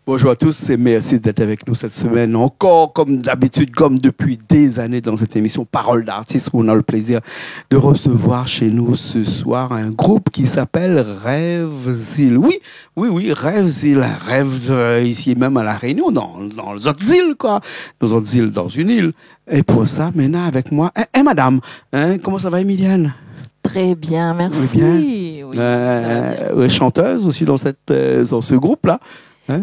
Bonjour à tous et merci d'être avec nous cette semaine. Encore, comme d'habitude, comme depuis des années dans cette émission Parole d'artistes, où on a le plaisir de recevoir chez nous ce soir un groupe qui s'appelle Rêve-Zil. Oui, Rêve-Zil. Rêve ici même à La Réunion, dans les autres îles, quoi. Dans les autres îles, dans une île. Et pour ça, maintenant, avec moi, madame, comment ça va, Emilienne? Très bien, merci. Oui, bien. Oui, ça va bien. Chanteuse aussi dans ce groupe-là.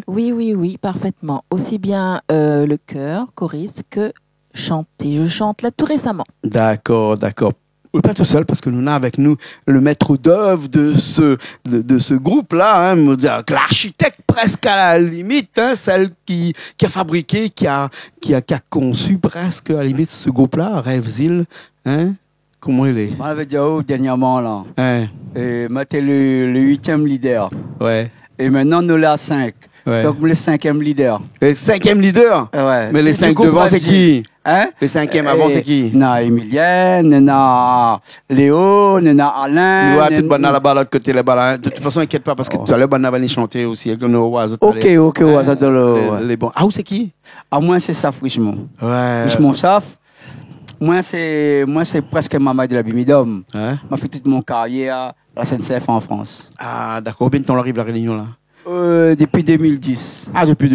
Oui, parfaitement. Aussi bien le chœur, choriste, que chanter. Je chante là tout récemment. D'accord. Oui, pas tout seul, parce que nous avons avec nous le maître d'œuvre de ce groupe-là, l'architecte presque à la limite, celle qui a fabriqué, qui a conçu presque à la limite ce groupe-là, Rêve-Zil. Comment il est? On avait déjà eu dernièrement là. Et maintenant le 8e leader. Ouais. Et maintenant nous là à 5. Ouais. Donc le 5e leader. Le 5e leader? Ouais. Mais les 5 devant, c'est qui? Les 5e avant, c'est qui? Na Emilienne, na Léo, na Alain. Nous avons tout bonne là-bas, l'autre côté là-bas. De toute façon, inquiète pas, parce que tout à l'heure, on va aller chanter aussi avec nos oiseaux. Ok, ça donne les bons. Ah, où c'est qui? À moi, c'est ça, Richemont. Ouais. Richemont Saf. Moi, c'est presque maman de la Bimidom. Ouais. M'a fait toute mon carrière à la SNCF en France. Ah, d'accord. Combien de temps arrive la Réunion, là? Depuis 2010. Ah, depuis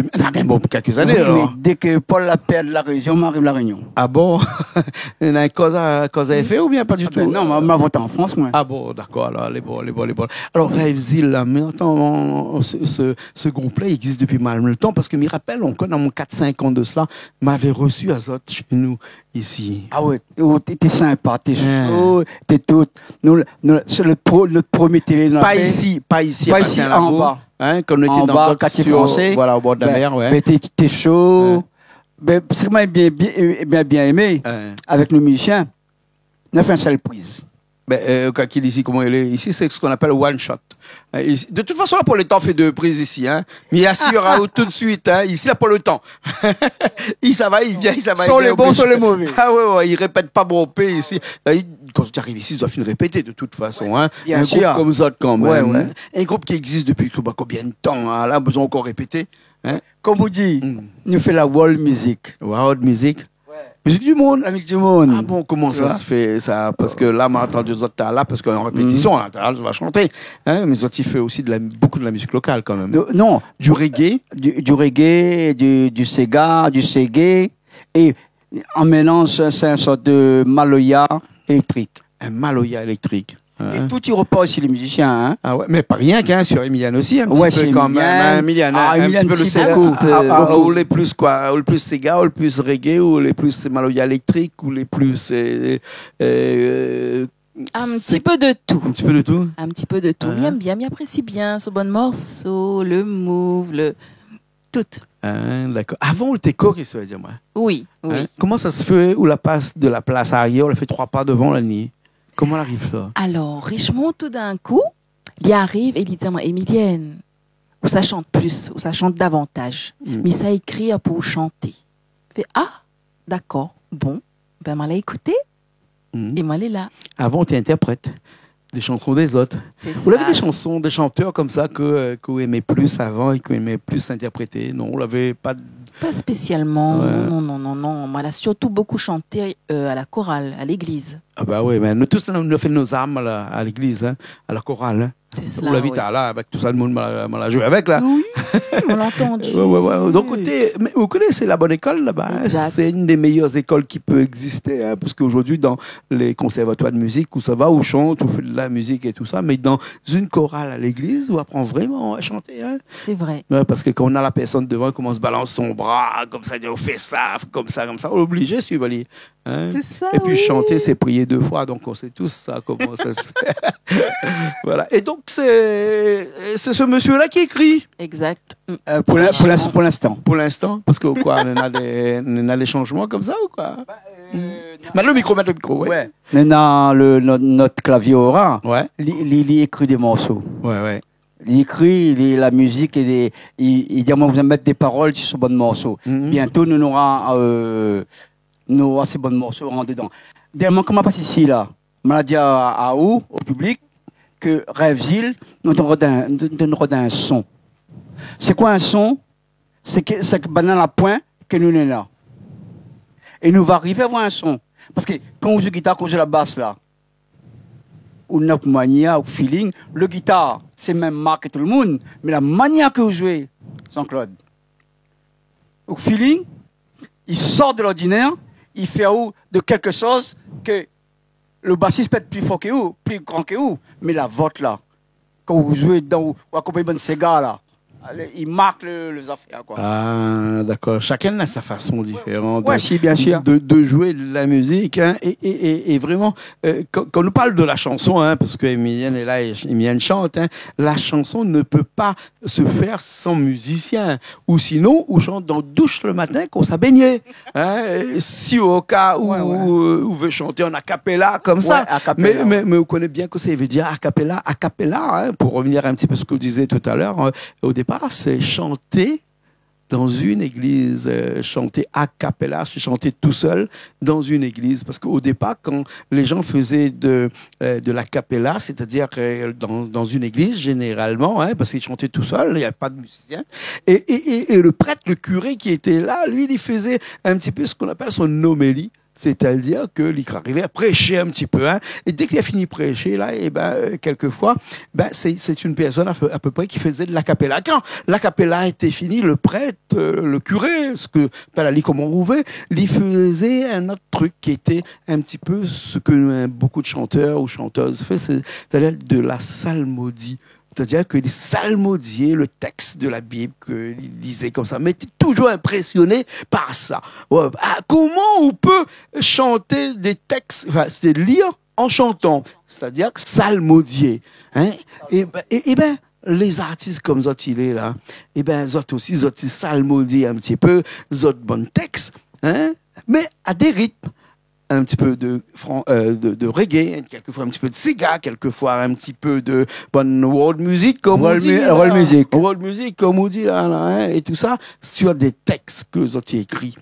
quelques années, Oui, alors. mais dès que Paul la perd de la région, m'arrive la Réunion. Ah bon? Il y a une cause à effet ou bien pas du tout? Non, m'a voté en France, moi. Ah bon, d'accord, alors, les bons. Alors, Rêve-Zil, là, mais attends, ce groupe-là, il existe depuis mal de temps, parce que, me rappelle, on connaît, dans mon 4-5 ans de cela, m'avait reçu à Zot chez nous, ici. Ah ouais, t'es sympa, t'es chaud, t'es tout. C'est notre premier télé. Pas ici, en bas. Comme on était dans le quartier français. Voilà, au bord de la mer, ouais. Mais t'es chaud. Ben, c'est que moi, bien aimé, avec nos musiciens. On a fait une seule prise. Quand il ici, comment il est? Ici, c'est ce qu'on appelle one shot. De toute façon, là, pour le temps, fait 2 prises ici, Mais il assurera tout de suite, Ici, là, pour le temps. Il vient. Sur les bons, sur les mauvais. Ah ouais, il répète pas bon P ici. Quand tu arrives ici, tu dois finir de répéter de toute façon, Bien un sûr. groupe comme ça, quand même. Ouais. Un groupe qui existe depuis combien de temps, là, besoin encore répéter, Comme vous dites, nous fait la world music. World music. Musique du monde. La musique du monde. Ah bon, comment ça se fait, ça? Parce que là, m'a entendu les autres là, parce qu'en répétition, là, je vais chanter. Mais autres, il fait aussi beaucoup de la musique locale, quand même. Non. Du reggae. Du reggae, du Sega, du Segé. Et en mélange, c'est une sorte de maloya électrique. Un maloya électrique. Et tout y repart aussi les musiciens, Ah ouais, mais pas rien sur Emilienne aussi, un ouais, petit peu quand même. Emilienne, un petit peu le Sega. Ou les plus quoi? Ou le plus Sega, ou le plus reggae, ou les plus maloya électrique, ou les plus... Un petit peu de tout. Un petit peu de tout. Un petit peu de tout. Il aime bien, il apprécie bien ce bon morceau, le move, tout. D'accord. Avant, on était choriste, ça veut dire, moi. Oui. Comment ça se fait, où la passe de la place arrière, on a fait 3 pas devant la nuit? Comment arrive ça? Alors, Richemont, tout d'un coup, il arrive et il dit à moi, Emilienne, où ça chante plus, où ça chante davantage. Mais ça écrit pour chanter. Fait, d'accord, bon, ben, m'en l'a écouté et m'en est là. Avant, tu interprètes des chansons des autres. Vous avez des chansons, des chanteurs comme ça que vous aimez plus avant et que vous aimez plus interpréter? Non, vous l'avez pas... Pas spécialement, non. On a surtout beaucoup chanté à la chorale, à l'église. Ah bah oui, mais nous tous, nous fait nos âmes à l'église, à la chorale. C'est cela, vous l'avez là, avec tout ça, le monde m'a joué avec, là. Oui, on l'a entendu. Ouais. Donc, vous connaissez la bonne école, là-bas. C'est une des meilleures écoles qui peut exister, parce qu'aujourd'hui, dans les conservatoires de musique, où ça va, où on chante, on fait de la musique et tout ça, mais dans une chorale à l'église, on apprend vraiment à chanter, C'est vrai. Ouais, parce que quand on a la personne devant, comment on se balance son bras, comme ça, on fait ça, comme ça, on est obligé de suivre. C'est ça, et puis chanter, c'est prier 2 fois, donc on sait tous ça, comment ça se fait. Voilà. Et donc, c'est ce monsieur-là qui écrit. Exact. Pour l'instant. Pour l'instant. Parce que quoi, on a des changements comme ça ou quoi? Mets le micro, ouais. Maintenant, notre clavier aura, il écrit des morceaux. Ouais. Il écrit la musique et il dit, moi, vous allez mettre des paroles sur ce bon morceau. Bientôt, nous aurons ces bons morceaux en dedans. Dernièrement, comment passe ici, là? On a dit au public, que Rêve-Zil nous donnera un son. C'est quoi un son? c'est que pendant la point que nous sommes là. Et nous va arriver à voir un son. Parce que quand on joue guitare, quand on joue la basse là, ou notre manière, ou feeling, le guitare, c'est même marque tout le monde, mais la manière que vous jouez, Jean-Claude, au feeling, il sort de l'ordinaire, il fait de quelque chose que le bassiste peut être plus fort que vous, plus grand que vous, mais la vôtre là, quand vous jouez dans, ou accompagné de Sega là, il marque les affaires, quoi. Ah, d'accord. Chacun a sa façon différente Ouais, si, bien sûr. de jouer de la musique. Hein, et vraiment, quand on nous parle de la chanson, hein, parce que Emilienne est là et Emilienne chante, hein, la chanson ne peut pas se faire sans musicien. Ou sinon, on chante dans la douche le matin qu'on s'est baigné. Hein, si au cas où on veut chanter en a cappella comme ça. A cappella, mais on connaît bien que ça veut dire a cappella, hein, pour revenir un petit peu à ce que vous disiez tout à l'heure, au départ, c'est chanter dans une église, chanter a cappella, c'est chanter tout seul dans une église. Parce qu'au départ, quand les gens faisaient de la cappella, c'est-à-dire dans une église, généralement, hein, parce qu'ils chantaient tout seul, il n'y avait pas de musicien, et le prêtre, le curé qui était là, lui, il faisait un petit peu ce qu'on appelle son homélie. C'est-à-dire que il arrivait à prêcher un petit peu, hein. Et dès qu'il a fini de prêcher, là, et quelquefois, c'est une personne à peu près qui faisait de l'acapella. Quand l'acapella était fini, le prêtre, le curé, ce que, comme on pouvait, il faisait un autre truc qui était un petit peu ce que beaucoup de chanteurs ou chanteuses font, c'est-à-dire de la psalmodie. C'est-à-dire qu'il psalmodiait le texte de la Bible qu'il lisait comme ça, mais était toujours impressionné par ça. Ouais, comment on peut chanter des textes, enfin, c'est lire en chantant, c'est-à-dire psalmodier. Hein? Et ben, les artistes comme Zotilé là, et ben, Zot aussi, Zot psalmodie un petit peu, Zot bon texte, hein? Mais à des rythmes. Un petit peu de reggae, quelquefois un petit peu de Sega, quelquefois un petit peu de bonne world music, comme on dit. World music, comme on dit, là, hein, et tout ça, sur des textes que vous avez écrits.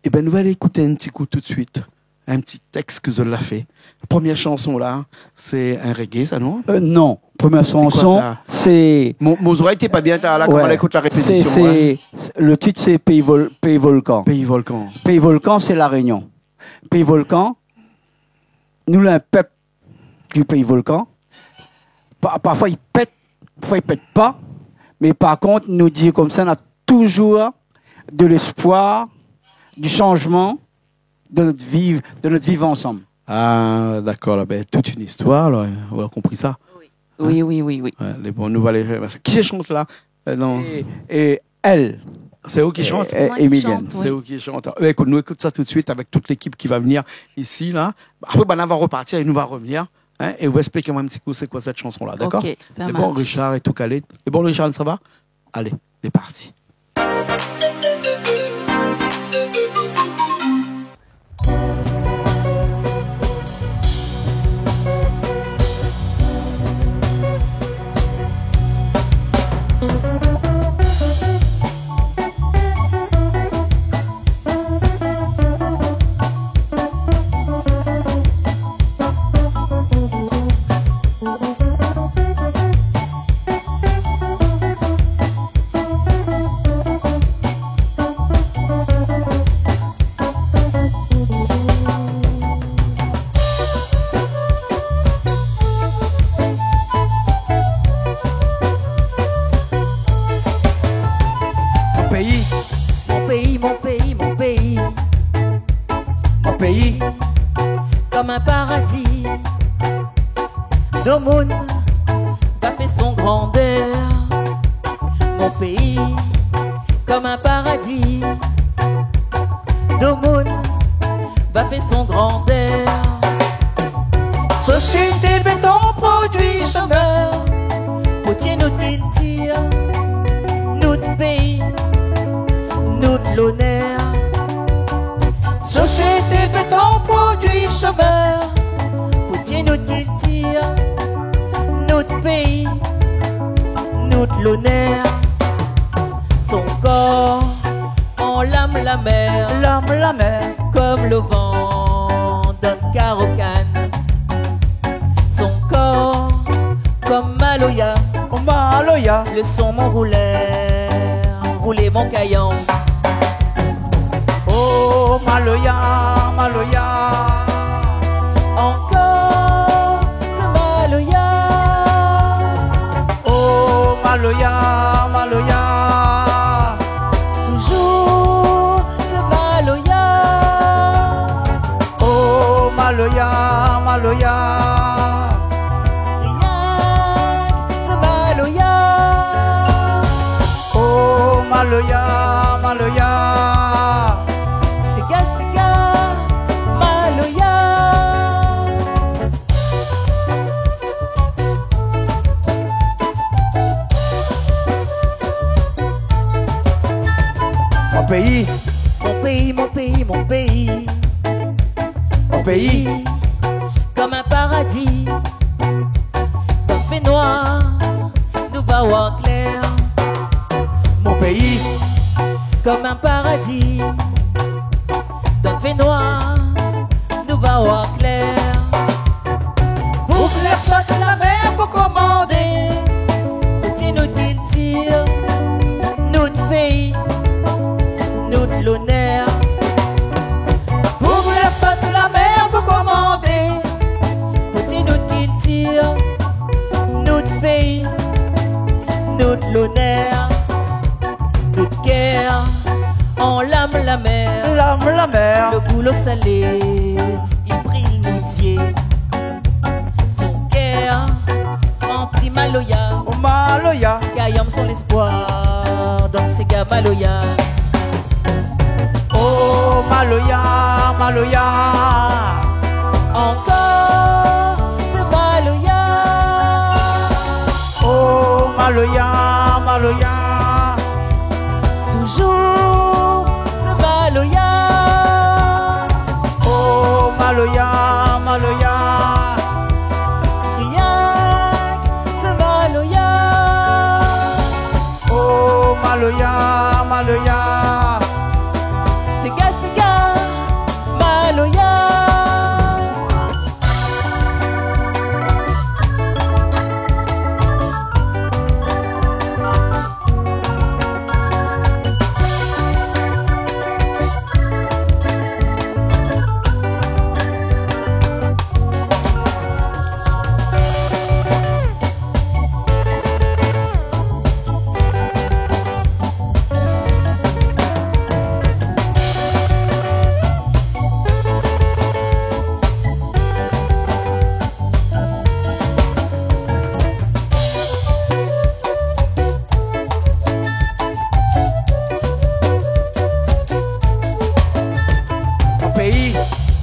Eh ben, nous allons écouter un petit coup tout de suite. Un petit texte que vous avez fait. La première chanson, là, c'est un reggae, ça, non? Non. Première chanson, c'est... Mon oreille n'était pas bien, là, quand on écoute la répétition. Le titre, c'est Pays Volcan. Pays Volcan. Pays Volcan, c'est La Réunion. Pays Volcan, nous, un peuple du Pays Volcan, parfois il pète, parfois il pète pas, mais par contre, nous dit comme ça, on a toujours de l'espoir, du changement de notre vivre ensemble. Ah, d'accord, là, toute une histoire, là, on a compris ça. Oui. Ouais, les bonnes nouvelles. Qui chante là? Et elle. C'est eux qui chantent. Emilienne. C'est eux qui chantent. Écoute, nous écoute ça tout de suite avec toute l'équipe qui va venir ici, là. Après, on va repartir et nous va revenir. Hein, et vous expliquez moi un petit coup c'est quoi cette chanson-là, d'accord? Ok, ça marche. Bon, Richard est tout calé. Et bon, Richard, ça va? Allez, c'est parti. Pays comme un paradis, d'aumône va faire son grandeur. Mon pays comme un paradis, d'aumône va faire son grandeur. Société béton produit chômeur, potier notre culture, notre pays, notre l'honneur. Société béton produit chômeur, potier notre culture, notre pays, notre l'honneur. Son corps en lame la mer, comme le vent d'un carocane. Son corps comme Maloya, le son m'enroulait brûler mon caillon. Oh, Maloya, Maloya. Encore ce Maloya. Oh, Maloya, Maloya. Toujours ce Maloya. Oh, Maloya, Maloya. Rien ce Maloya. Oh, Maloya, Maloya. Sega, sega, Maloya. Mon pays, Mon pays, mon pays, mon pays. mon pays. Comme un paradis. Dans fait noir, nous va voir clair. Mon pays, Comme un paradis. Dans fait noir, nous va voir clair. Ouvre la sorte de la mer pour commander. Petit nous qu'il tire, notre pays, notre l'honneur. Ouvre la sorte de la mer pour commander. Petit nous qu'il tire, notre pays, notre l'honneur. Notre guerre, en lame la mer. l'âme, la mer. Le goulot salé, il brille nos yeux. Son cœur remplit Maloya. Oh, Maloya. Kayam son l'espoir dans ses gars Maloya. Oh, Maloya, Maloya. Encore ce Maloya. Oh, Maloya, Maloya. Toujours ce Maloya. Oh, Maloya, Maloya. Rien que ce Maloya. Oh, Maloya, Maloya. Sega, sega, Maloya. Mon pays,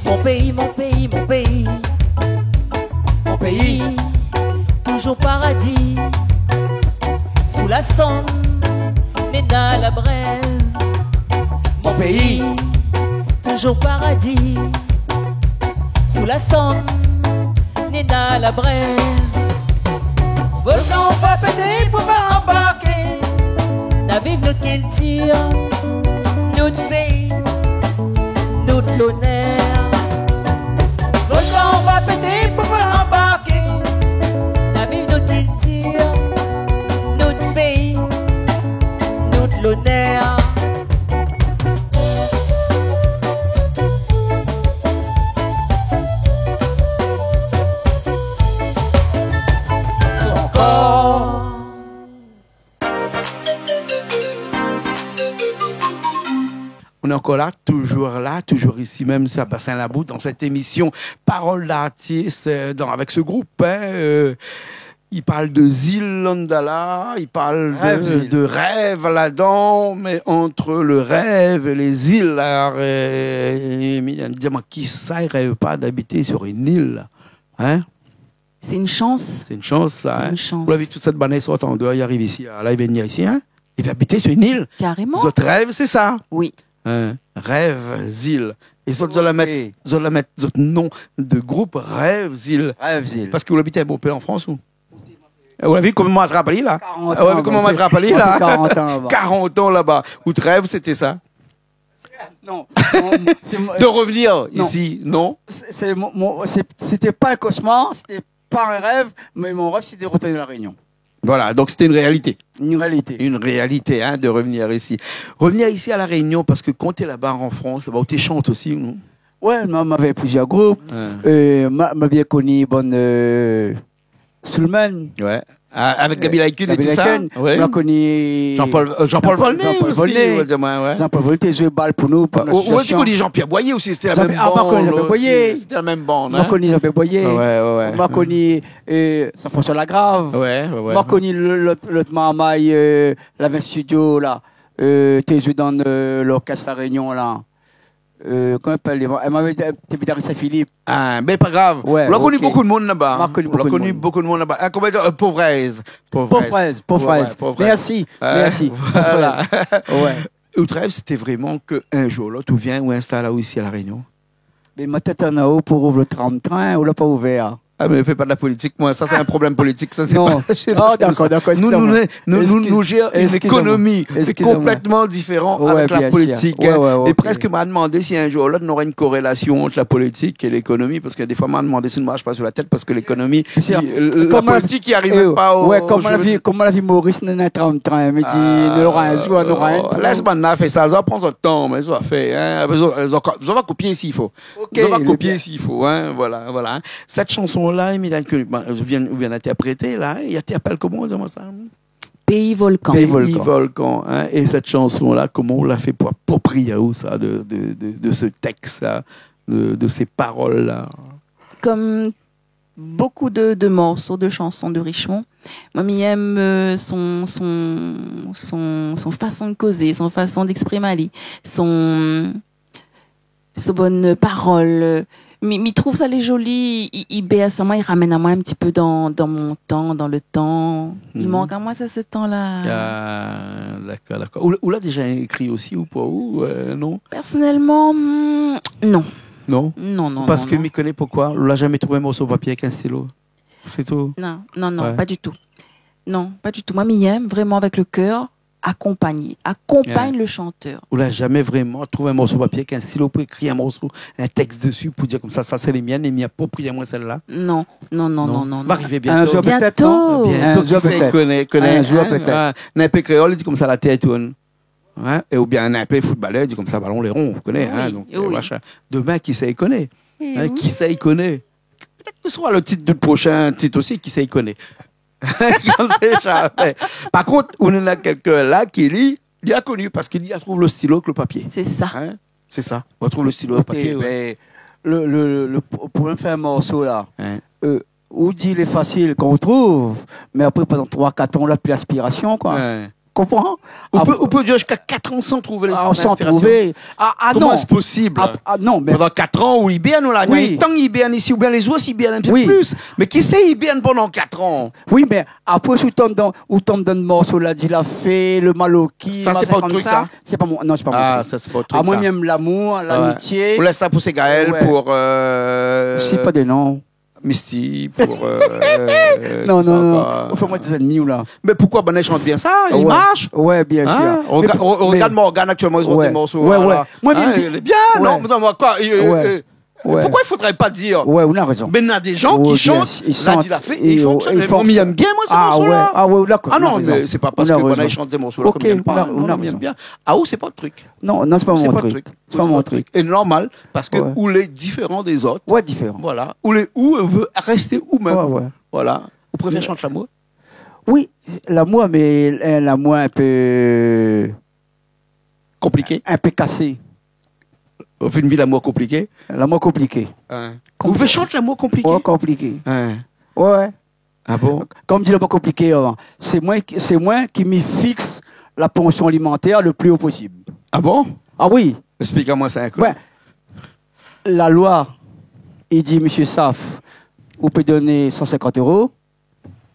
Mon pays, mon pays, mon pays. mon pays. Toujours paradis. Sous la Somme, né dans la braise. Mon pays, Toujours paradis. Sous la Somme, né dans la braise. Volcan va péter pour faire embarquer. La Bible nous qu'il tire. Notre pays, notre l'honneur. Volcan va péter pour faire embarquer. La Bible nous qu'il tire. Notre pays, notre l'honneur. Son corps. On est encore là, toujours ici même sur Bassin-Labou, dans cette émission Parole d'artiste, avec ce groupe. Il parle de Zil Landala, il parle Rêve, de rêve là-dedans, mais entre le rêve et les îles, dis-moi, qui ça, il rêve pas d'habiter sur une île, hein? C'est une chance. C'est une chance, ça. C'est Hein? une chance. Vous l'avez toute cette banane sorte en dehors, il arrive ici, là, il vient ici, hein? Il va habiter sur une île. Carrément. Votre rêve, c'est ça. Oui. Hein? Rêve, Zil. Et vous allez mettre votre nom de groupe Rêve, Zil. Rêve, Zil. Parce que vous habitez à Beaupé en France ou? Vous avez vu comment on m'a attrapé là? 40 Vous avez vu comment on m'a attrapé là? 40 ans là-bas. 40 ans là-bas. Votre rêve, c'était ça? Non, De revenir non. ici, non? c'était pas un cauchemar, c'était pas un rêve, mais mon rêve, c'était de retourner à La Réunion. Voilà, donc c'était une réalité. Une réalité. Une réalité, hein, de revenir ici. Revenir ici à La Réunion, parce que quand tu es là-bas en France, là-bas où tu chantes aussi, non? Ouais, moi, j'avais plusieurs groupes. M'a bien connu, Sulman. Ouais. Avec Gabi Laikun et Gabi tout ça. Laikun. Ouais. M'a connu. Jean-Paul Volney Jean-Paul aussi. Volney. Ouais. Jean-Paul Volney, joué balle pour nous. Pour notre Ouais, tu association. connais Jean-Pierre Boyer aussi, c'était la même Ah, bande. moi, connais Jean-Pierre aussi. Boyer. C'était la même bande. M'a Hein. connu Jean-Pierre Boyer. Ouais. M'a connu Jean-François Lagrave. Ouais. M'a connu l'autre Marmaille, la 20 studio, là. T'es joué dans l'orchestre à Réunion, là. Comment elle m'avait dit, t'es guitariste à Philippe. Ah, ben pas grave. Ouais, on a connu ok. beaucoup de monde là-bas. On a connu On a beaucoup de connu monde. beaucoup de monde là-bas. Ah, comment dire, Pauvresse. Pauvresse. Merci. Voilà. Ouais. Outrève, c'était vraiment qu'un jour, là, tu viens ou installe là ici à La Réunion. Mais ma tête en haut pour ouvrir le tram-train, on l'a pas ouvert. Ah, mais fais pas de la politique, moi. Ça, c'est un problème politique. Ça, c'est Non. pas. c'est Ah, pas d'accord. nous gère une Excusez-moi. économie Excusez-moi. complètement différente Ouais, avec la bien politique. sûr. Ouais, hein. ouais, Et ok. presque m'a demandé si un jour là, on aurait une corrélation entre la politique et l'économie, parce que des fois, m'a demandé si ne marche pas sur la tête, parce que l'économie, sûr. la Comment la- politique, il arrive pas au. Ouais, comment au la vie Maurice dans un tram-train. Elle me dit, ne l'aura un jour, on aura un. Laisse-moi faire ça, ça va prendre son temps, mais ça va faire. Hein. Ça va copier s'il faut. Ok, Ça va le copier bien. s'il faut. Hein. Voilà. Hein. Cette chanson-là, Emile, que je viens d'interpréter, là, il t'appelle comment, dis-moi ça? Pays Volcan. Pays Pays Volcan. Volcan. Hein. Et cette chanson-là, comment on l'a fait pour approprier ça, de ce texte-là, de ces paroles-là? Comme beaucoup de morceaux, de chansons de Richemont, moi, j'aime son façon de causer, son façon d'exprimer, son bonne parole. Mais trouve ça les jolies, il baisse à moi, il ramène à moi un petit peu dans mon temps, dans le temps. Il manque à moi ça, ce temps-là. Ah, d'accord. Ou l'a déjà écrit aussi ou pas? Ou non? Personnellement, non. Non? Non. Parce non, que non. m'y connaît pourquoi? On l'a jamais trouvé un morceau de papier avec un stylo. C'est tout. Non, Ouais. pas du tout. Non, pas du tout. Moi, j'aime vraiment avec le cœur, accompagne le chanteur. On l'a jamais vraiment trouvé un morceau de papier avec un stylo pour écrire un morceau, un texte dessus pour dire comme ça c'est les miennes et m'y appropriez-moi celle-là. Non. Va arriver Un bientôt. jour peut-être, non? Bientôt, Un qui jour sait, peut-être. connaît. Un jour hein, peut-être. ouais. Un peu créole, il dit comme ça la tête tourne. Ouais. Et ou bien un peu footballeur, il dit comme ça ballon les ronds, vous connaissez. Oui, Hein, donc, oui. machin. Demain, qui sait, il connaît. Eh Hein, oui. qui sait, il connaît. Peut-être que ce soit le titre du prochain titre aussi, qui sait, il connaît. J'en sais jamais. Par contre, on en a quelqu'un là qui lit, il a connu parce qu'il y a trouve le stylo que le papier. C'est ça. Hein? C'est ça. On trouve le stylo, le papier. Ouais. Le pour me faire un morceau là, Hein. où dit il est facile qu'on trouve, mais après pendant 3-4 ans, on n'a plus l'aspiration, quoi. Ouais. Comprends? On peut dire jusqu'à 4 ans sans trouver les Sans inspirations. trouver. Comment Non. est-ce possible? Non, mais Pendant 4 ans, où IBN, on l'a Oui. tant IBN ici, ou bien les autres IBN un peu Oui. plus. Mais qui sait IBN pendant 4 ans? oui, mais après, si où tombe dans le morceau là, dit la fée, le maloki, Ça, c'est pas comme votre truc, ça? C'est pas mon, non, c'est pas mon Ah, truc. ça, c'est pas autre truc. Moi, ça. j'aime l'amour, l'amitié. On laisse ça pour Gaël, Ouais. pour Je sais pas des noms. Misty, pour. Non, qui ça non. encore? Fais-moi des ennemis ou là. Mais pourquoi Bonnet chante bien ça? Il Ouais. marche? Ouais, bien sûr. Hein? On Mais- regarde mais- Morgane actuellement, ils ont Ouais. des morceaux. Ouais, voilà. ouais. Moi, Hein, bien- il est bien, Ouais. non, moi, quoi? Ouais. Pourquoi il faudrait pas dire? Ouais, on a raison. Mais il y a des gens Ouais, qui bien, chantent, ils là, chantent, il a fait, et ils fonctionnent. ils Mais font- on m'y aime bien, moi, ces Ah ouais, morceaux-là. ah ouais, d'accord. Ah on a non, raison. mais c'est pas parce On a que raison. Bonnet chante des morceaux-là Ok, comme j'aime on a- pas. on a Non, on raison. aime bien. Ah, ou c'est pas le truc. Non, non, c'est pas C'est mon pas le truc. truc. C'est pas mon truc. Et normal, parce que Ouais. ou les différents des autres, Ouais, différent. voilà, ou veut rester ou même, Ouais, ouais. voilà. Vous préférez chanter l'amour? Oui, l'amour, mais l'amour un peu Compliqué. cassé. On fait une vie d'amour compliquée. L'amour compliqué. Vous pouvez chanter l'amour compliqué? Ouais, compliqué. Hein. Ouais. Ah bon? Comme dit l'amour compliqué avant, c'est moi qui m'y fixe la pension alimentaire le plus haut possible. Ah bon? Ah oui. Explique-moi ça un peu. Ouais. La loi, il dit, monsieur Saf, vous pouvez donner 150 €,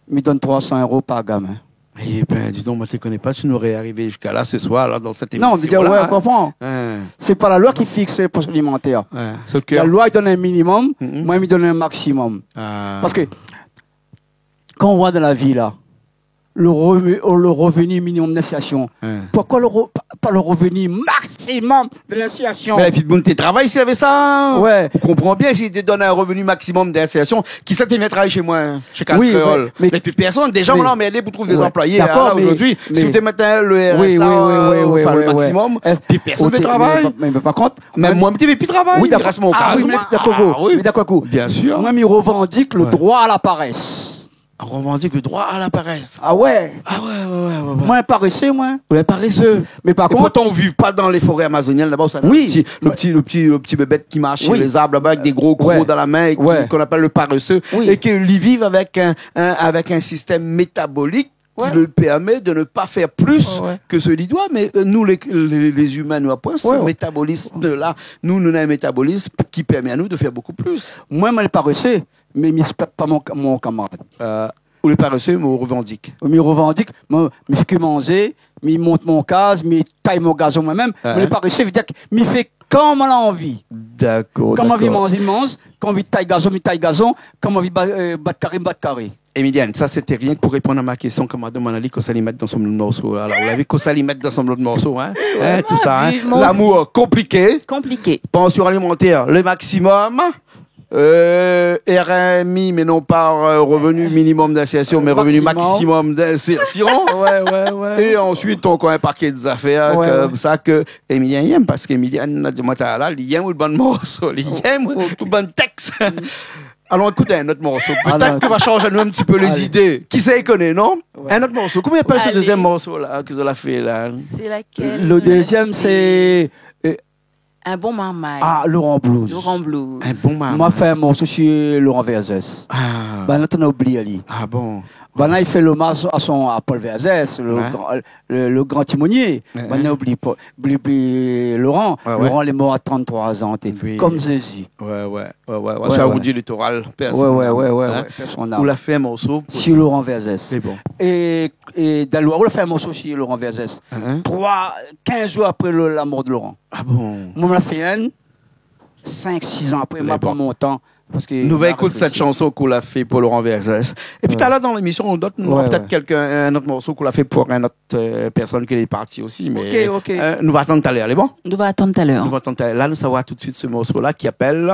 mais donne 300 € par gamin. Eh ben, dis donc, moi, je ne te connais pas, tu n'aurais arrivé jusqu'à là ce soir, là, dans cette Non, émission. on dit, ouais, on comprend. Hein. C'est pas la loi qui fixe les pensions alimentaires. Ouais. C'est le La cœur. loi, il donne un minimum, Mhm. moi, il me donne un maximum. Ah. Parce que, quand on voit dans la vie, là, le revenu minimum d'insertion, Hein. pas le revenu maximum de l'installation. Mais la petite bonne travail s'il avait ça. Ouais. On comprend bien s'il te donne un revenu maximum d'installation. Qui ça vient travailler chez moi, chez Oui, Cascréole. mais- Mais puis personne, des gens mais- m'ont emmerdé pour trouver des Ouais. employés. D'accord, Là, mais- aujourd'hui, mais- si vous te mettez le RSA, Oui, enfin, le maximum, puis personne ne mais, travaille. mais par contre, Même moi, je ne plus travailler. oui, Il reste mon cas. oui, mais d'accord, oui. mais d'accord, coup. Bien sûr. Moi, il revendique le Ouais. droit à la paresse. On revendique le droit à la paresse. Ah ouais. Ah ouais. Moi, paresseux, moi. Ouais, paresseux. Mais par Et contre, pourtant, on ne vit pas dans les forêts amazoniennes là-bas. Ça, Oui. le petit bébête qui marche sur Oui. les arbres là-bas avec des gros Ouais. dans la main et Ouais. qu'on appelle le paresseux. Oui. Et qu'ils vivent avec un système métabolique qui Ouais. le permet de ne pas faire plus Ouais. que ce qu'il doit. Mais nous, les humains, nous, après, ce Ouais. métabolisme-là, nous avons un métabolisme qui permet à nous de faire beaucoup plus. moi, je paresseux, mais il ne respecte pas mon camarade. Ou les paresseux, mais on revendique. Je revendique, je fais que manger, je monte mon case, je taille mon gazon moi-même. Ouais. Mais le paresseux veut dire que je fais comme on a envie. D'accord. Comme on veut manger, il mange. Comme on veut taille gazon, comme on veut battre carré. Emilienne, ça c'était rien que pour répondre à ma question, comme Madame Manali, qu'on s'allait mettre dans son lot de morceaux. Alors, vous l'avez qu'on s'allait mettre dans son lot de morceaux, hein? Tout ça, hein? vivement L'amour, compliqué. Compliqué. Pension alimentaire, le maximum. RMI, mais non pas revenu minimum d'insertion, mais revenu maximum d'insertion. Ouais. Et ensuite, on a un paquet d'affaires Ouais, comme ouais. ça que Emilien aime, parce qu'Emilien, dit-moi, là, il aime ou le bon morceau, il aime ou le bon texte. Allons écouter un autre morceau. Ah, Peut-être non. que va changer nous un petit peu les Allez. idées. Qui sait connaît, non? Ouais. Un autre morceau. Comment il appelle ce Allez. deuxième morceau là que vous avez fait là? C'est laquelle? Le deuxième, c'est Un bon marmaille. Laurent Blues. Laurent Blues. Un bon maman. Moi, fait un morceau sur Laurent Verzès. Ah. Ben, là, t'en as oublié, Ali. Ah bon. Ben, là, il fait l'hommage à Paul Verzès, Ouais. le grand timonier. Ouais. Ben, là, oublie Laurent. Ouais, ouais. Laurent, il est mort à 33 ans. Oui. Comme Jésus. Ouais. Ouais, Sur ouais. Aoudi littoral. Ouais. On l'a fait un morceau. Pour... Sur Laurent Verzès. C'est bon. Et Dalois, on a fait un morceau sur Laurent Verzès. Hein? 15 jours après la mort de Laurent. Ah bon. Moi, on l'a fait un 5-6 ans après, Mais moi, bon. pas mon temps. Parce que Nous va écouter cette chanson qu'on l'a fait pour Laurent Verzès. Et puis, tout à l'heure, dans l'émission, on donne peut-être un autre morceau qu'on l'a fait pour une autre personne qui est partie aussi. Mais, Ok. nous va attendre tout à l'heure, elle est bon? On va attendre tout à l'heure. Nous va attendre tout à l'heure. Là, nous savoir tout de suite ce morceau-là qui appelle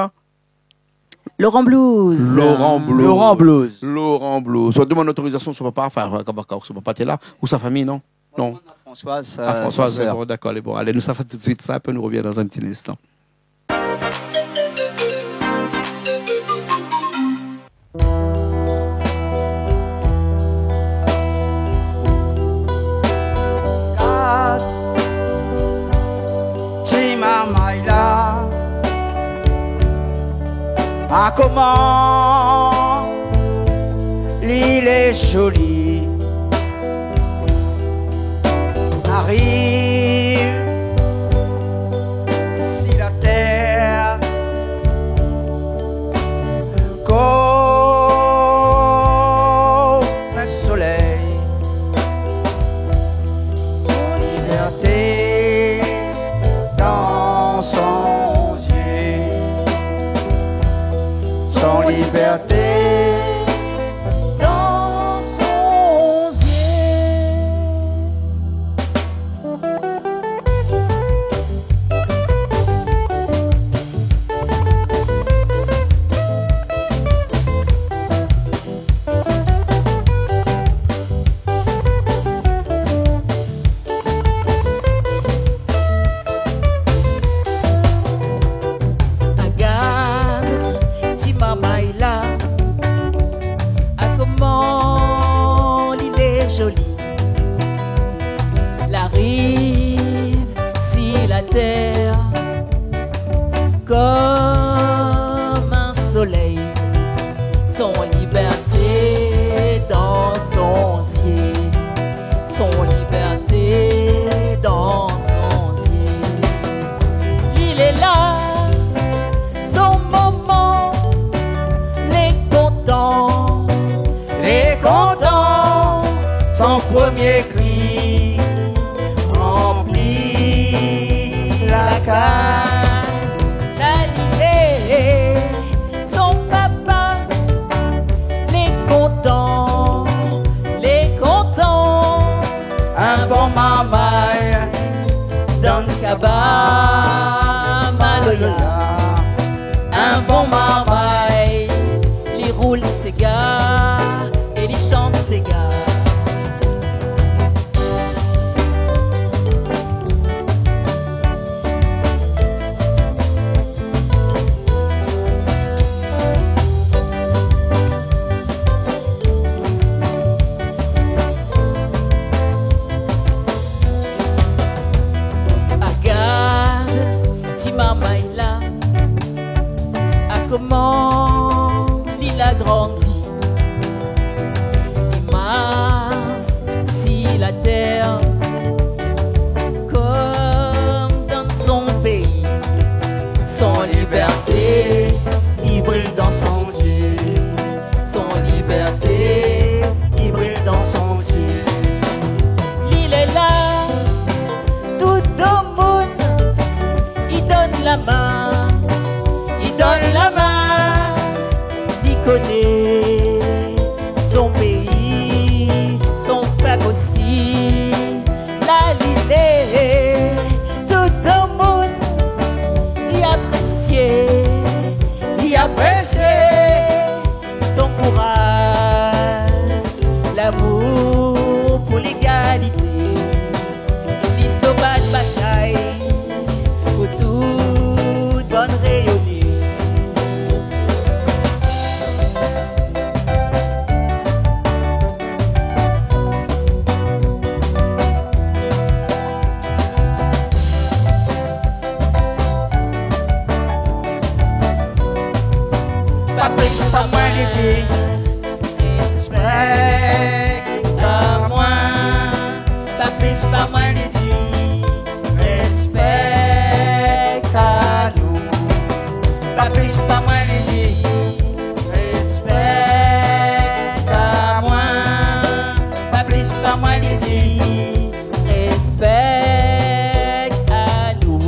Laurent Blues. Laurent Blues. Laurent Blues. Laurent Blues. Soit demande autorisation sur papa, enfin, son papa était là, ou sa famille, non? Non. Françoise. Ah, François, sa c'est sœur. bon, d'accord, elle est bon. Allez, nous ça fait tout de suite ça, puis nous revient dans un petit instant. Ah, comment l'île est jolie. Arrive si la terre comme un soleil, son liberté dans son yeux, son liberté dans son yeux. Regarde, si maman est là, ah comment il est joli. La rive, si la terre, comme un soleil, son liberté dans son ciel, son liberté dans son ciel. Il est là, son moment, les contents, son premier cri remplit la case, l'allée, son papa, les contents, un bon maman, dans le cabas, Maloya, un bon marmaille, il roule ses gars et il chante ses gars. Maman est là, à comment il a grandi. Et mince, si la terre, comme dans son pays, son liberté, il brille dans son yeux. Son liberté, il brille dans son yeux. L'île est là, tout au monde. La main, il donne la main, il connaît son pays, son peuple aussi. La l'idée, tout au monde, il appréciait son courage, l'amour pour l'égalité, il sauva de bataille. Bonne rayonnée. Pas plus, pas moins léger. Respect à moi. Pas plus, pas moins léger. Respect à nous. Pas plus, pas moins léger. Respect à moi. Pas plus, pas moins léger. Respect à nous.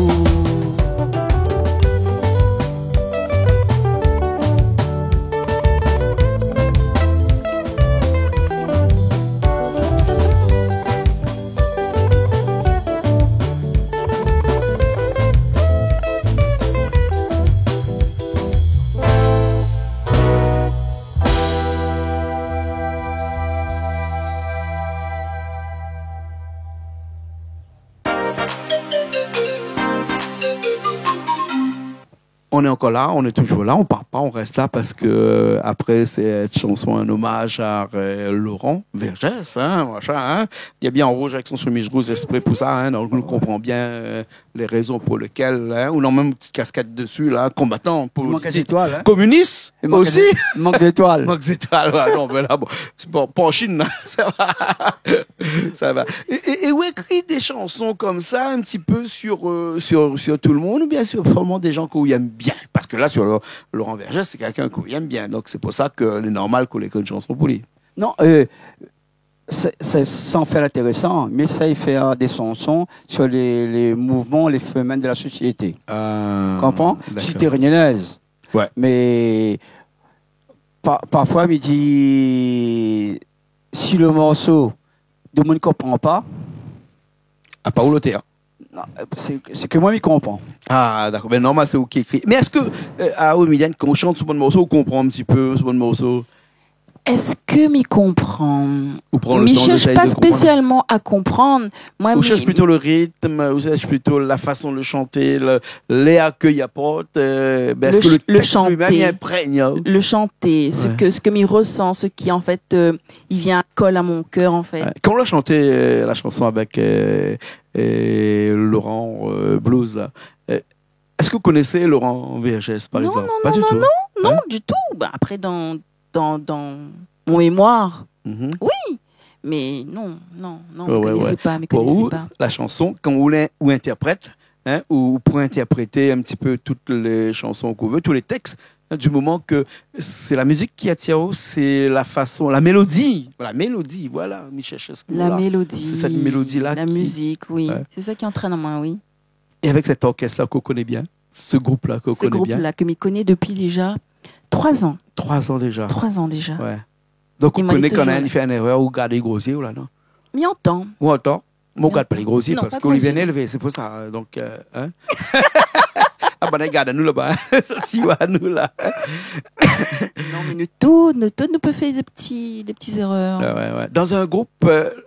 On est encore là, on est toujours là, on part pas, on reste là parce que après cette chanson un hommage à Laurent Vergès, hein, machin, hein. Il est bien en rouge avec son chemise rouge exprès pour ça, hein, donc on comprend bien les raisons pour lesquelles, hein, ou non même une petite casquette dessus là, combattant, Il manque des étoiles. Hein. communiste Il manque aussi. Il manque des étoiles. Manque d'étoiles, ouais, non, mais là, bon, c'est pas en Chine, hein, ça va. Ça va. Et où écrit des chansons comme ça, un petit peu sur tout le monde, ou bien sur vraiment des gens qu'on aime bien? Parce que là, sur Laurent Vergès, c'est quelqu'un qu'on aime bien, donc c'est pour ça qu'il est normal qu'on écoute une chanson pour lui. Non, c'est sans faire intéressant, mais ça, il fait des chansons sur les mouvements, les phénomènes de la société. Comprends? Cité réunionnaise. Ouais. Mais parfois, il dit si le morceau de monde ne comprend pas. À part au théâtre. C'est que moi, je comprends. Ah, d'accord. Ben, normal, c'est vous qui écrit. Mais est-ce que, à Omiliane, quand on chante ce bon morceau, on comprend un petit peu ce bon morceau? Est-ce que m'y comprend? Ou prendre le M'y temps cherche d'essayer pas de comprendre? spécialement à comprendre. Moi, Ou cherche plutôt le rythme, ou cherche plutôt la façon de le chanter, l'air qu'il apporte, est-ce que le texte chanter. lui-même y imprègne? Le chanter, ce que m'y ressent, ce qui, en fait, il vient colle à mon cœur, en fait. Ouais. Quand on a chanté la chanson avec Laurent Blues, là, est-ce que vous connaissez Laurent Vergès, par exemple? Pas du tout. Non, du tout. Bah, après, dans mon mémoire, mais non, ne connaissez pas, mais connaissez pas. La chanson, quand on interprète, hein, ou pour interpréter un petit peu toutes les chansons qu'on veut, tous les textes, hein, du moment que c'est la musique qui attire, c'est la façon, la mélodie, voilà, Michel Chescou. La mélodie. C'est cette mélodie-là. La musique, oui. Ouais. C'est ça qui entraîne en moi, oui. Et avec cet orchestre-là qu'on connaît bien, ce groupe-là qu'on connaît bien. Ce groupe-là que m'y connaît depuis déjà 3 ans. 3 ans déjà. 3 ans déjà. Ouais. Donc, on connaît quand même, il fait une erreur ou garder grossier, ou là, non? M'y entend. Ou entend. Mon gars, pas les grossiers Non, parce pas qu'on les vient grossier. élever, c'est pour ça. Donc, hein. Ah, ben, regarde, nous là-bas. Ça, tu vois, nous là. Non, mais nous peut faire des petites erreurs. Ouais. Dans un groupe,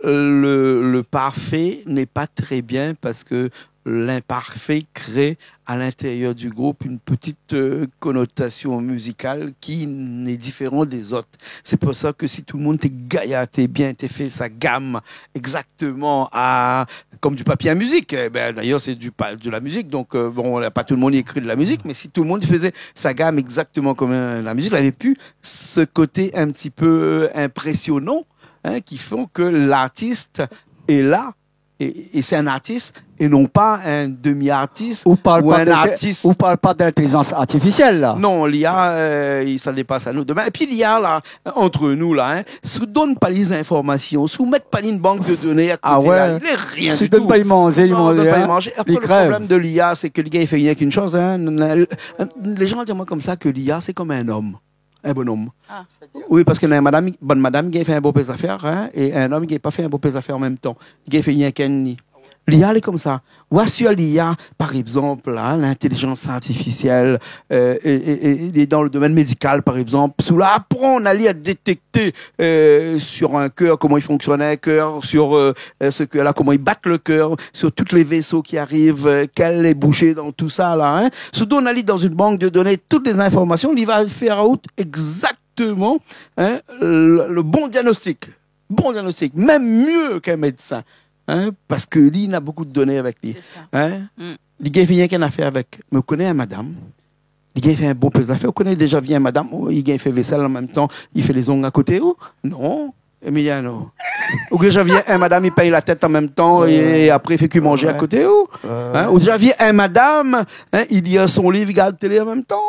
le parfait n'est pas très bien parce que l'imparfait crée à l'intérieur du groupe une petite connotation musicale qui est différente des autres. C'est pour ça que si tout le monde t'es gaillard, t'es bien, t'es fait sa gamme exactement comme du papier à musique. D'ailleurs, c'est de la musique, donc bon, pas tout le monde écrit de la musique, mais si tout le monde faisait sa gamme exactement comme la musique, il avait plus ce côté un petit peu impressionnant, hein, qui font que l'artiste est là. Et c'est un artiste et non pas un demi-artiste On parle ou un artiste. On parle pas d'intelligence artificielle, là. Non, l'IA, ça dépasse à nous demain. Et puis l'IA, là, entre nous, là, hein, sous donne pas les informations, sous mettre pas une banque de données à côté, Ah ouais. là, il est rien Si du donne tout. pas y manger, Non, donne pas y hein. manger. Après, Il le crève. problème de l'IA, c'est que le gars, il fait rien qu'une chose, hein. Les gens disent moi comme ça que l'IA, c'est comme un homme. Un bonhomme. Ah, Oui, parce qu'il y a une bonne madame qui a fait un beau pays affaires, hein, et un homme qui n'a pas fait un beau pays affaires en même temps. Il a fait rien qu'un. L'IA, elle est comme ça. Voici l'IA, par exemple, là, l'intelligence artificielle, il est dans le domaine médical, par exemple. Sous là, apprend, on allait à détecter sur un cœur, comment il fonctionne un cœur, sur ce cœur-là, comment il bat le cœur, sur tous les vaisseaux qui arrivent, quel est bouché dans tout ça, là. Hein. Soudain, on allait dans une banque de données toutes les informations, il va faire out exactement hein, le bon diagnostic. Bon diagnostic, même mieux qu'un médecin. Hein, parce que lui, il a beaucoup de données avec lui. C'est ça. Hein? Le gars, il fait rien qu'un affaire avec. Mais on connaît un madame. Le gars, il fait un bon peu d'affaires. On connaît déjà bien madame. Oh, il fait vaisselle en même temps. Il fait les ongles à côté. Oh, non. Emiliano. Ou déjà vient un madame, il paye la tête en même temps et après il fait que manger à côté. Oh. Hein? Ou déjà vient un madame, hein, il lit son livre, il regarde la télé en même temps.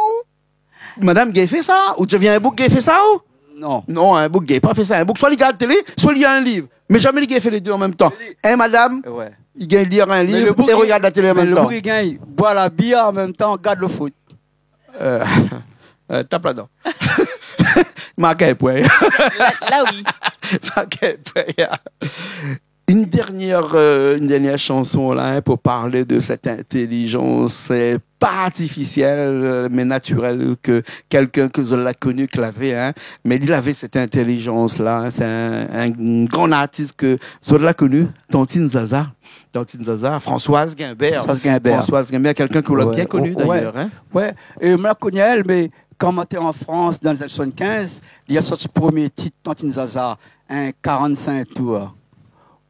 Madame, il fait ça. Ou déjà vient un bouc, il fait ça. Oh. Non. Non, un bouc, il n'a pas fait ça. Un bouc, soit il regarde la télé, soit il lit un livre. Mais jamais le gars fait les deux en même temps. Un madame, Ouais. il gagne lire un Mais livre et regarde la télé en mais même le temps. bourg, il gagne, il boit la bière en même temps, garde le foot. Tape là-dedans. Marquez un point. Là, oui. Marquez un point. Une dernière chanson là hein, pour parler de cette intelligence pas artificielle mais naturelle que quelqu'un que je l'ai connu que l'avait hein, mais il avait cette intelligence là hein, c'est un grand artiste que je l'ai connu Tantine Zaza Françoise Guimbert quelqu'un que vous l'avez bien connu d'ailleurs hein. Ouais, et je la connais elle, mais quand j'étais en France dans les années 75, il y a sorti ce premier titre Tantine Zaza, un 45 tours.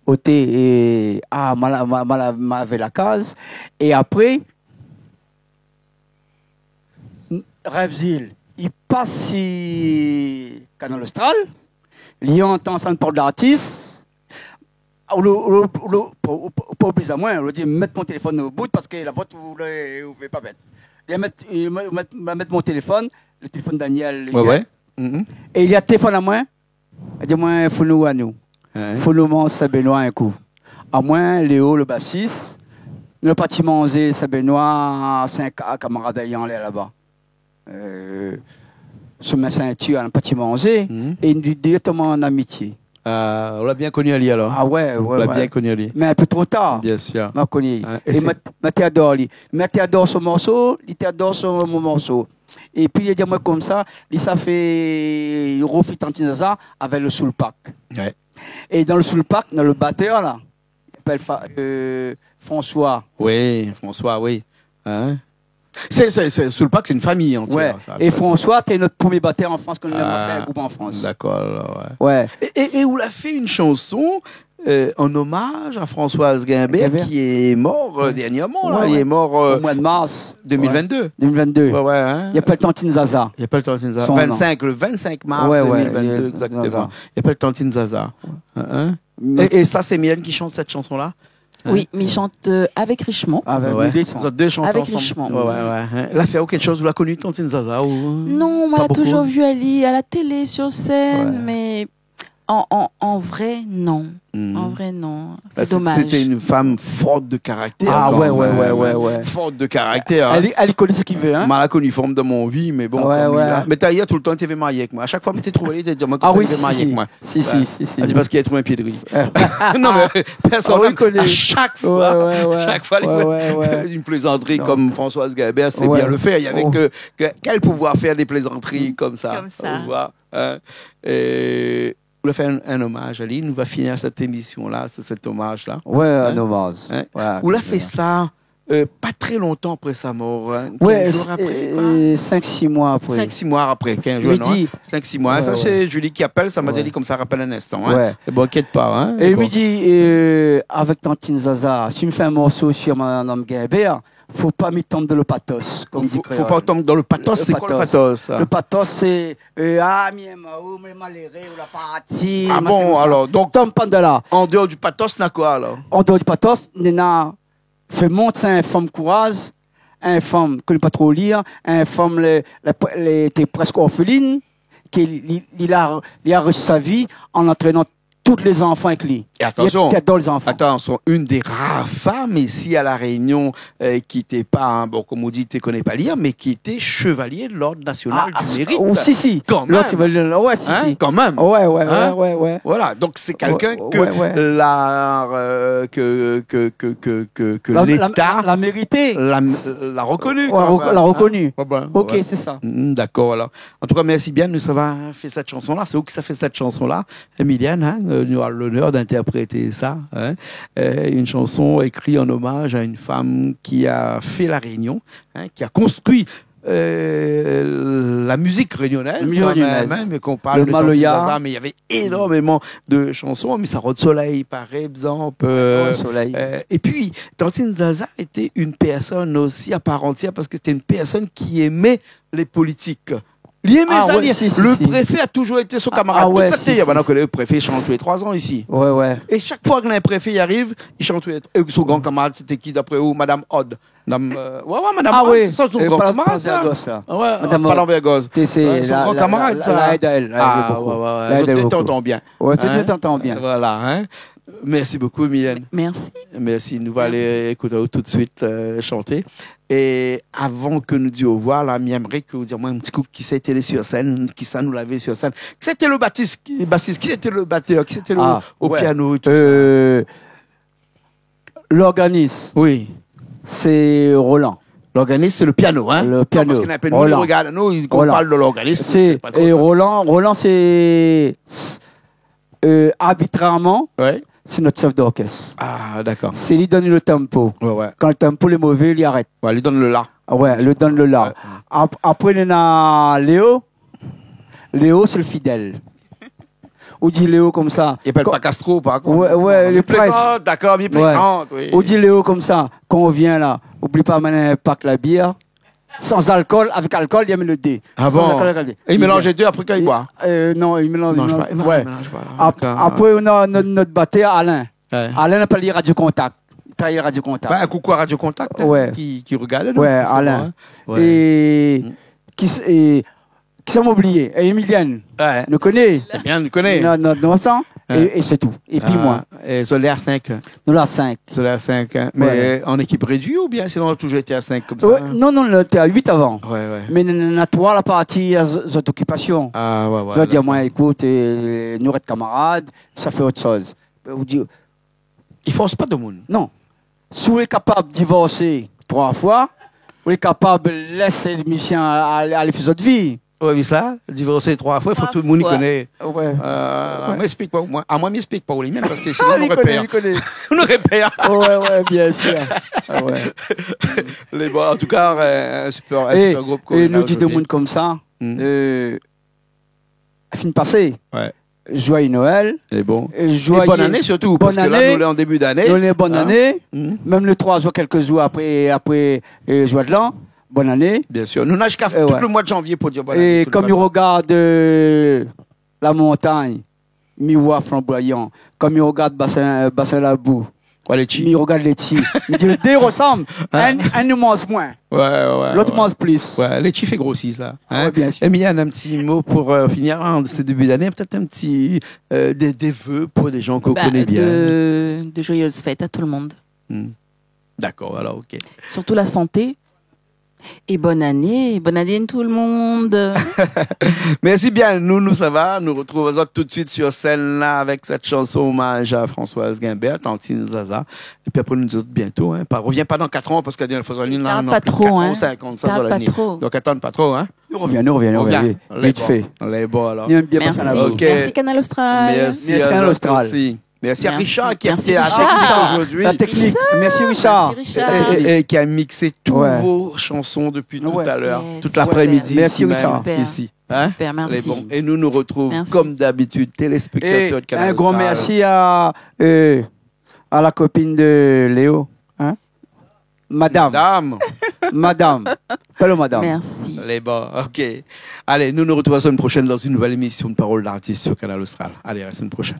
OT et m'avait la case. Et après, Rêvesile, il passe sur Canal Austral, il entend ça porte d'artiste. Pas oublier à moi, on lui dit mettre mon téléphone au bout parce que la voix vous ne pouvez pas mettre. Il va mettre mon téléphone, le téléphone Daniel. Ouais. Et il y a le téléphone à moi, il dit moi, il faut nous à nous. Ouais. Faut nous manger Saint-Benoît un coup. À moins, Léo, le bassiste, nous n'avons pas manger Saint-Benoît, 5 camarades ayant l'air là-bas. Sur ma ceinture, on n'a pas manger. Et nous directement en amitié. On l'a bien connu Ali alors. Ah ouais. On l'a bien connu Ali. Mais un peu trop tard. Bien sûr. Je connais. Et Et Mathieu adore lui. Mathieu adore son morceau, il adore mon morceau. Et puis, il dit moi comme ça, il ça fait Rofi Tantinaza avec le Soul Pack. Ouais. Et dans le Soul Pack, dans le batteur là, il s'appelle François. Oui, François, oui. Hein? Sous le pack, c'est une famille entière. Ouais. Ça, Et François, t'es notre premier batteur en France qu'on a fait un groupe en France. D'accord, alors, Ouais. Et on a fait une chanson en hommage à Françoise Guimbert qui est mort dernièrement. Là. Ouais. Il est mort Au mois de mars 2022. 2022. Ouais, hein? Il appelle Tantine Zaza. Il appelle Tantine Zaza. Son 25, le 25 mars Ouais, 2022, il exactement. Zaza. Il appelle Tantine Zaza. Hein? Mais- Et ça, c'est Mylène qui chante cette chanson-là? Oui, mais il chante avec Richemont. Avec Ouais. des Vous êtes deux chanteurs Avec ensemble. Richemont. Ouais. Hein? Elle a fait quelque chose, vous la connue, Tantine Zaza ou... Non, on Pas l'a beaucoup. toujours vu aller à la télé, sur scène, Ouais. mais En vrai, non. En vrai, non. C'est dommage. C'était une femme forte de caractère. Ah quand ouais, même. ouais. Forte de caractère. Elle connaît ce qu'il veut, hein. Mal connu dans mon vie, mais bon. Ouais, comme ouais. là. Mais t'as hier tout le temps, tu étais marié avec moi. À chaque fois, tu t'es trouvé, tu dit, Ah oui, tu marié avec moi. Si. Elle dit parce qu'il a trouvé un pied de riz. Ah, Non, mais personne. oui, il connaît. À chaque fois, Ouais. chaque fois, Ouais. une plaisanterie Non. comme Françoise Gabert, c'est Ouais. bien le faire. Il y avait quel pouvoir faire des plaisanteries comme ça. Comme ça. Tu vois, hein. Et on va faire un hommage. Aline, on va finir cette émission-là, c'est cet hommage-là. Ouais, Hein? un hommage. Hein? Ouais, On l'a fait ça pas très longtemps après sa mort. Hein? 15 Ouais, jours après, quoi. 5-6 mois après. 5-6 mois après, 15 jours, non? Midi. 5-6 mois. Ouais, Ça, ouais. c'est Julie qui appelle, ça m'a Ouais. dit comme ça rappelle un instant. Hein? Ouais. Bon, inquiète pas. Hein? Et il Bon. me dit, avec Zaza, si tu me fais un morceau sur Madame Guébert, faut pas m'y tomber dans le pathos, comme dit Faut pas tomber dans le pathos. C'est quoi le pathos? Ça? Le pathos, c'est mais malheureux, ou la partie. Ah bon, alors, donc, tombe pas de là. en dehors du pathos, n'a quoi alors? En dehors du pathos, Nena fait monter un femme courage, un femme qui ne pas trop lire, un femme était presque orpheline, il a reçu sa vie en entraînant tous les enfants avec lui. Et attention, Il adore les enfants. attention, une des rares femmes ici à La Réunion qui n'était pas, hein, bon, comme on dit, tu ne connais pas lire, mais qui était chevalier de l'Ordre national du mérite. Oh, si. Quand L'autre, même. ouais, si. Hein, quand même. Hein? Ouais. Voilà, donc c'est quelqu'un que Ouais. l'État l'a mérité. l'a reconnu. Ouais, quand même, l'a hein. reconnu. Ouais, ben, Ok, ouais. c'est ça. D'accord, alors. En tout cas, merci bien de nous avoir fait cette chanson-là. C'est où que ça fait cette chanson-là? Emilienne, hein, nous avons l'honneur d'interpréter ça. Hein. Une chanson écrite en hommage à une femme qui a fait la Réunion, hein, qui a construit la musique réunionnaise, quand même, hein, mais qu'on parle Le de Maloya. Zaza, mais il y avait énormément de chansons, mais ça de Soleil, par exemple. Soleil. Et puis, Tantine Zaza était une personne aussi à part entière parce que c'était une personne qui aimait les politiques. Il aimait ça. Le préfet a toujours été son camarade. ouais, Tout ça, maintenant que le préfet change tous les 3 ans ici. Ouais. Et chaque fois que un préfet y arrive, il chante tous les... Et son grand camarade, c'était qui d'après vous? Madame Odd. Madame Odd, c'est ça, son grand camarade, ça. Ouais, Madame Vergoz. C'est son grand camarade, ça. Ça aide à elle. Ouais. T'entends bien. Ouais, tu t'entends bien. Voilà, hein. Merci beaucoup, Mylène. Merci. Merci. Nous allons aller écouter tout de suite chanter. Et avant que nous disions au revoir, là, j'aimerais que vous disiez un petit coup qui s'était sur scène, qui ça nous l'avait sur scène. Qui c'était le bassiste, qui c'était le batteur, qui c'était au piano et tout ça. L'organiste. Oui. C'est Roland. L'organiste, c'est le piano, hein? Le piano. Parce qu'on appelle nous, Roland. regarde, nous, on parle de l'organiste. Et Roland, c'est arbitrairement, ouais. C'est notre chef d'orchestre. Ah, d'accord. C'est lui donne le tempo. Ouais. Quand le tempo est mauvais, il arrête. Ouais, lui donne le la. Ouais, lui donne le la. Ouais. Après, il y a Léo. Léo, c'est le fidèle. On dit Léo comme ça. Il appelle pas Castro, par contre. Ouais, les presses. D'accord, bien plaisant. Oui. On dit Léo comme ça. Quand on vient là, oublie pas de pack la bière. Sans alcool, avec alcool, il y a mis le dé. Ah sans bon? Alcool, et il mélange les deux après qu'il boit? Non, il mélange pas. Ouais. Après, on a notre batteur, Alain. Ouais. Alain n'a pas lié Radio Contact. Il travaille Radio Contact. Ouais, coucou à Radio Contact. Hein, ouais. Qui regarde. Ouais, Alain. Hein. Ouais. Et qui s'est oublié. Et Emilienne. Ouais. Nous connaît. Bien, nous connaît. Notre sang. Et c'est tout. Et puis moi. Et Solaire 5. Nous là 5. Solaire 5. Hein. Mais en équipe réduite ou bien sinon on a toujours été à 5 comme ça? Ouais, non, on était à 8 avant. Ouais. Mais on a 3 la partie des occupations. Ah, ouais. Je vais dire, moi, écoute, nous être camarades, ça fait autre chose. Vous dire, il force pas de monde. Non. Si vous êtes capable de divorcer 3 fois, vous êtes capable de laisser l'émission aller faire votre vie. Ouais, mais ça, divorcer 3 fois, il faut que tout le monde y connaisse. Ouais. M'explique pas, moi. À moi, m'explique pas, lui-même, parce que sinon, on repère. On repère. Ouais, bien sûr. Ouais. En tout cas, un super groupe. Et nous dit des monde comme ça, à fin de passé. Ouais. Joyeux Noël. Et bon. Et bonne année surtout, parce que là, nous sommes en début d'année. Nous sommes bonne année. Même le 3 jours, quelques jours après joie de l'an. Bonne année. Bien sûr. Nous n'avons jusqu'à tout le mois de janvier pour dire bonne année. Et comme il regarde la montagne, mi-voix flamboyant, comme il regarde bassin la boue, Ouais, les chi. Il regarde les chi. Il dit, les deux ressemblent. Un nous mange moins. Ouais. L'autre mange plus. Ouais, les chi fait grossir, ça. Hein? Ouais, bien sûr. Emiliane, un petit mot pour finir en ce début d'année. Peut-être un petit des vœux pour des gens qu'on connaît bien. De joyeuses fêtes à tout le monde. D'accord, alors, ok. Surtout la santé. Et bonne année tout le monde. Merci bien, nous ça va. Nous retrouvons tout de suite sur scène là avec cette chanson hommage à Françoise Guimbert, Tantine Zaza. Et puis après nous autres bientôt. Hein. Reviens pas dans 4 ans parce que la dernière fois, on Tarde pas trop, hein. 50, ça Tarde doit pas venir. trop. Donc attends pas trop, hein. Nous reviens. Vite fait. On est bon alors. Il aime bien Merci. passer la Ok. Merci Canal Austral. Merci Merci à Canal vous Austral. aussi. Merci à Merci. Richard qui a Merci fait la Richard. technique aujourd'hui. La technique. Merci Richard. Merci Richard. Et qui a mixé tous Ouais. vos chansons depuis tout Ouais. à l'heure, Yes. toute l'après-midi. Merci, ici même, Richard. Super. ici. Hein? Super, merci. Les bons. Et nous retrouvons Merci. comme d'habitude, Et téléspectateurs de Canal un grand Austral. merci à la copine de Léo. Hein? Madame. Hello, madame. Merci. Les bons, ok. Allez, nous retrouvons la semaine prochaine dans une nouvelle émission de Parole d'artiste sur Canal Austral. Allez, à la semaine prochaine.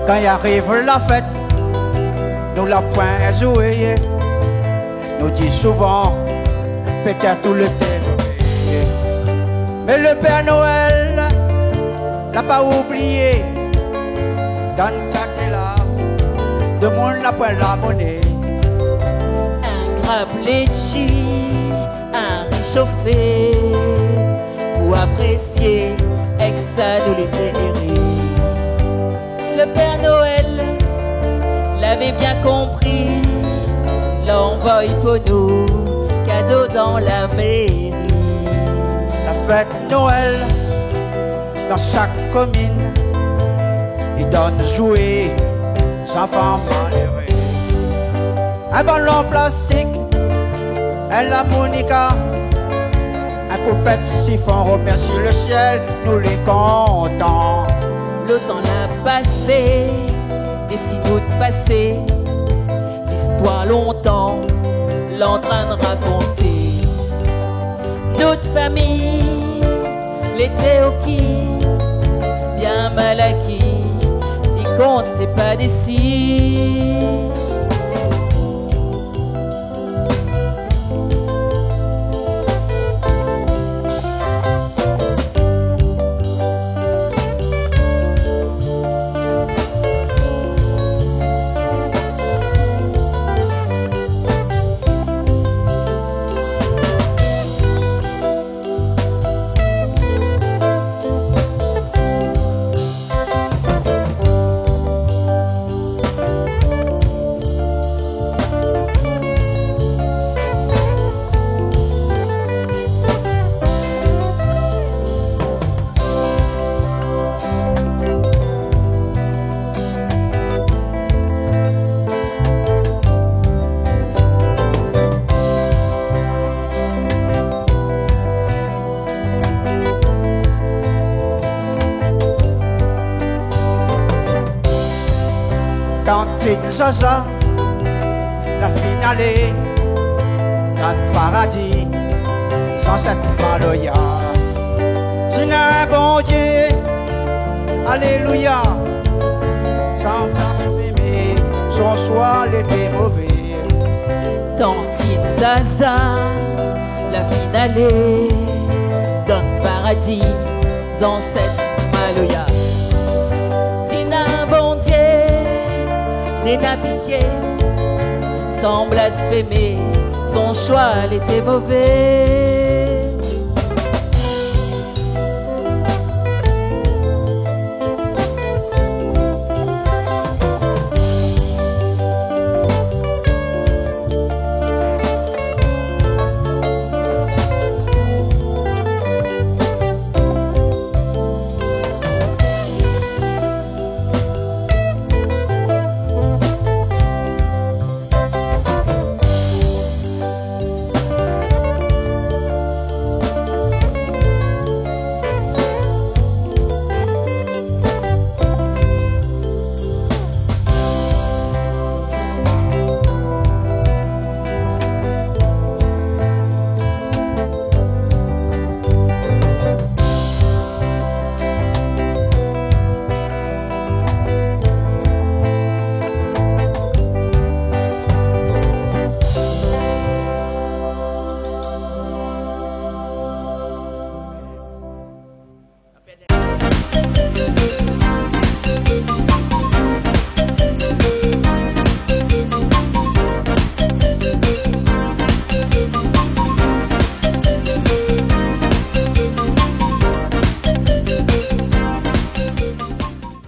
Quand y arrive la fête, nous la point est jouée. Nous dit souvent, peut-être tout le temps. Mais le Père Noël n'a pas oublié. Dans le quartier là, de monde n'a point la monnaie. Un grapletchi, un réchauffé, pour apprécier exa de l'éthérie. Le Père Noël l'avait bien compris, l'envoie pour nous, cadeau dans la mairie. La fête Noël, dans chaque commune, il donne jouer aux enfants malheureux. Un ballon plastique, un harmonica, un poupette siphon, remercie le ciel, nous les comptons. Le temps l'a passé, et si nous de passer, c'est histoire longtemps, l'entrain de raconter. Notre famille, l'été au qui, bien mal acquis, il comptait pas d'ici. Tantine Zaza, la finale, dans le paradis, sans cette maloya. C'est un bon Dieu, alléluia, sans blasphémer, son soir l'été mauvais. Tantine Zaza, la finale, dans le paradis, dans cette maloya. C'est un bon Dieu, n'est n'a pitié, sans blasphémer, son choix était mauvais.